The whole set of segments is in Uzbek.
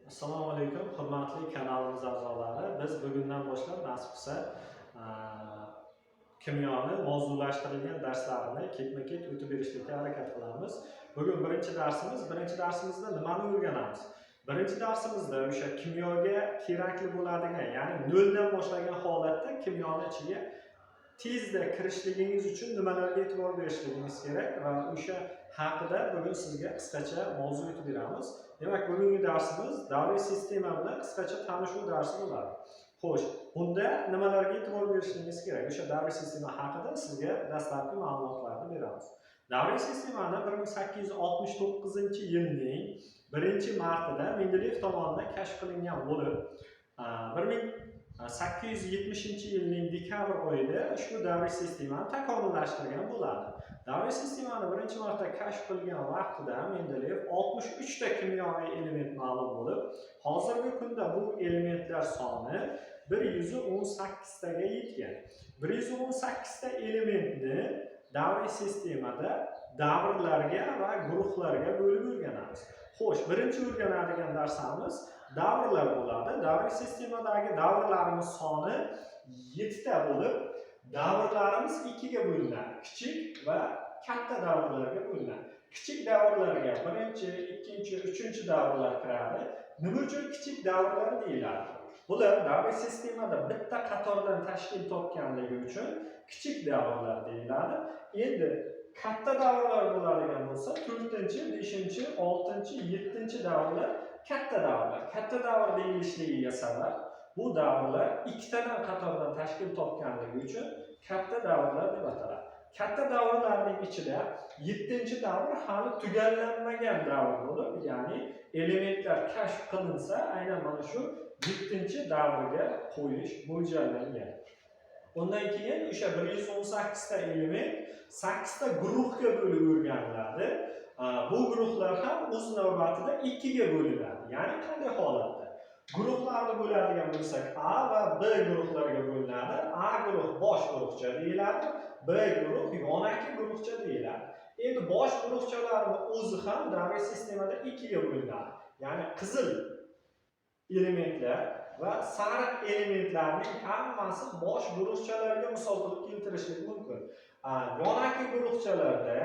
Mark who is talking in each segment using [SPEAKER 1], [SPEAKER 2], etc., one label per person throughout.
[SPEAKER 1] Assalomu alaykum, hurmatli kanalimiz a'zolari. Biz bugundan boshlab nasib qilsa kimyoni mavzulashtirilgan darslarini ketma-ket o'tib berishga harakat qilamiz. Bugun birinchi darsimizda nimani o'rganamiz? Birinchi darsimizda o'sha kimyoga kerakli bo'ladigan, ya'ni noldan boshlagan holatda kimyoni ichiga tezda kirishligingiz uchun nimalarga e'tibor berishligingiz kerak va o'sha haqida bugun sizga qisqacha mavzu etib beramiz. Demak, bugungi darsimiz davriy sistema bilan qisqacha tanishuv darsi bo'ladi. Xo'sh, bunda nimalarga e'tibor berishingiz kerak? O'sha davriy sistema haqida sizga dastlabki ma'lumotlarni beramiz. Davriy sistemani 1869-yilning 1-martida Mendeleyev tomonidan kashf qilingan bo'lib, 1870-yilning dekabr oyida ushbu davriy sistemani takomillashtirgan bo'ladi. Davriy sistemani birinchi marta kashf qilgan vaqtida Mendeleyev 63 ta kimyoviy element ma'lum bo'lib, hozirgi kunda bu elementlar soni 118 taga yetgan. 118 ta elementni davriy sistemada davrlarga va guruhlarga bo'lib o'rganamiz. Xo'sh, birinchi o'rganadigan darsimiz davrlar bo'ladi. Davriy sistemadagi davrlarimiz soni 7 ta bo'lib, davrlarimiz 2 ga bo'linadi. Kichik va katta davrlarga bo'linadi. Kichik davrlarga birinchi, ikkinchi, uchinchi davrlar kiradi. Nima uchun kichik davrlar deyiladi? Bular davriy sistemada bitta qatordan tashkil topganligi uchun kichik davrlar deyiladi. Endi katta davrlar bo'ladigan bo'lsa, 4-chi, 5-chi, 6-chi, 7-chi davrlar katta davrlar. Katta davr deyilishligiga sabab bu davrlar ikkitadan qatordan tashkil topganligi uchun katta davrlar deb ataladi. Katta davrlarning ichida 7-chi davr hali tugallanmagan davr bo'lib, ya'ni elementlar kashf qilinsa, aynan mana shu 7-chi davrga qo'yish mo'ljallangan. Undan keyin o'sha 118 ta element 8 ta guruhga bo'lib o'rganiladi. Bu guruhlar ham o'z navbatida 2 ga bo'linadi. Ya'ni qanday holatda? Guruhlarni bo'ladigan bo'lsak, A va B guruhlariga bo'linadi. A guruh bosh guruhcha deyiladi, B guruh yonaki guruhcha deyiladi. Endi bosh guruhchalarning o'zi ham davriy sistemada 2 ga bo'linadi. Ya'ni qizil elementlar va sariq elementlarning hammasi bosh guruhchalarga misol qilib keltirishlik mumkin. Yonaki guruhchalarda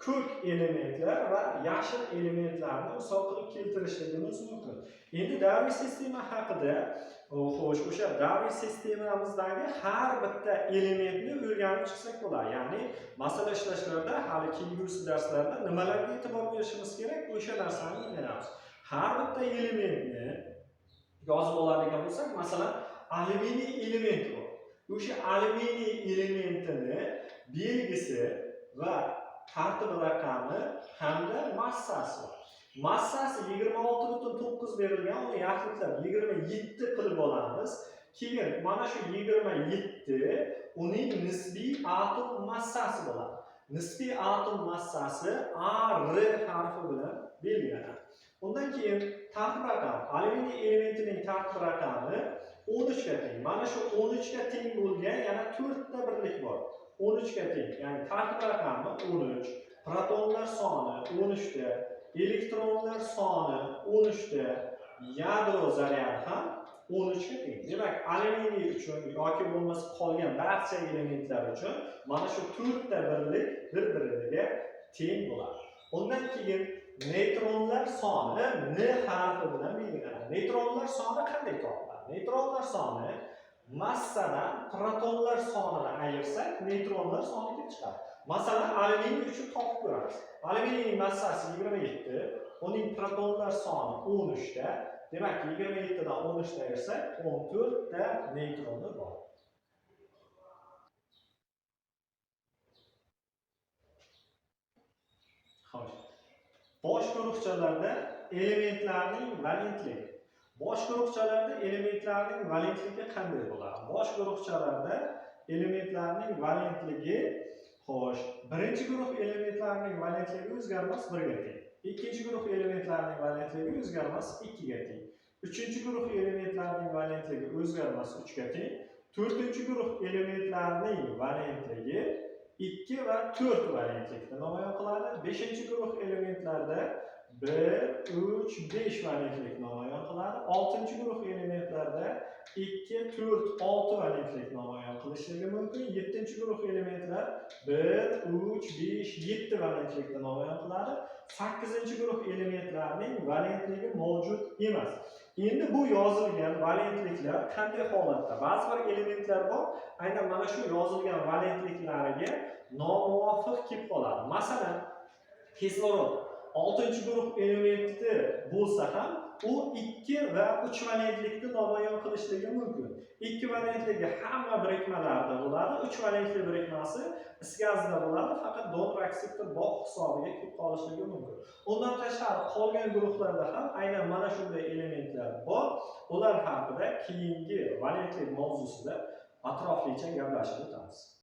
[SPEAKER 1] ko'k elementlar va yashil elementlarni misol qilib keltirishligimiz mumkin. Endi davriy sistema haqida, xo'sh, o'sha davriy sistemamizdagi har bitta elementni o'rganib chiqsak bo'ladi. Ya'ni masala ishlashlarda hali kelgusi darslarda nimalarga e'tibor berishimiz kerak, o'sha narsani o'rganamiz. Har bitta elementni yozib oladigan bo'lsak, masalan, alyuminiy element bor. O'sha alyuminiy elementini belgisi va tartib raqami hamda massasi bor. Massasi 26,9 berilgan, uni yaxlitlab 27 qilib olamiz. Keyin mana shu 27 uning nisbiy atom massasi bo'ladi. Nisbiy atom massasi Ar harfi bilan belgilanadi. Undan keyin tartib raqami, alyuminiy elementining tartib raqami 13 ga teng. Mana shu 13 ga teng bo'lgan yana 4 ta birlik bor. 13 ga teng, ya'ni tartib raqami 13, protonlar soni 13 ta, elektronlar soni 13 ta, yadro zaryadi ham 13 ga teng. Demak, alyuminiy uchun yoki bo'lmasa qolgan barcha elementlar uchun mana shu 4 ta birlik bir-biriga teng bo'ladi. Undan keyin neytronlar soni N harfi bilan belgilanadi. Neytronlar soni qanday topiladi? Neytronlar soni massadan protonlar sonini ayirsak, neytronlar soni kelib chiqadi. Masalan, alyuminiy uchun topib ko'ramiz. Alyuminiyning massasi 27, uning protonlar soni 13 ta. Demak, 27 dan 13 ta ayirsak, 14 ta neytroni bor. Xo'sh. Bosh guruhchalarda elementlarning valentligi. Bosh guruhchalarda elementlarning valentligi qanday bo'ladi? Bosh guruhchalarda elementlarning valentligi, xo'sh, birinchi guruh elementlarining valentligi o'zgarmas 1 ga teng. Ikkinchi guruh elementlarining valentligi o'zgarmas 2 ga teng. Uchinchi guruh elementlarining valentligi o'zgarmas 3 ga teng. To'rtinchi guruh elementlarining valentligi 2 va 4 valentlikni namoyon qiladi. 5-guruh elementlarda 1, 3, 5 valentlik namoyon qiladi. 6-guruh elementlarda 2, 4, 6 valentlik namoyon qilishligi mumkin. 7-guruh elementlar 1, 3, 5, 7 valentlikda namoyon qiladi. 8-guruh elementlarning valentligi mavjud emas. Endi bu yozilgan valentliklar qanday holatda? Ba'zi bir elementlar bor, aynan mana shu yozilgan valentliklariga nomuvofiq kelib qoladi. Masalan, kislorod 6-guruh elementi bo'lsa ham, u 2 va 3 valentlikda namoyon qilishligi mumkin. 2 valentligi hamma birikmalarda bo'ladi, 3 valentli birikmasi is gazida bo'ladi, faqat donor akseptor bog' hisobiga kelib qolishligi mumkin. Undan tashqari qolgan guruhlarda ham aynan mana shunday elementlar bor. Ular haqida keyingi valentlik mavzusida atroflicha gaplashib o'tamiz.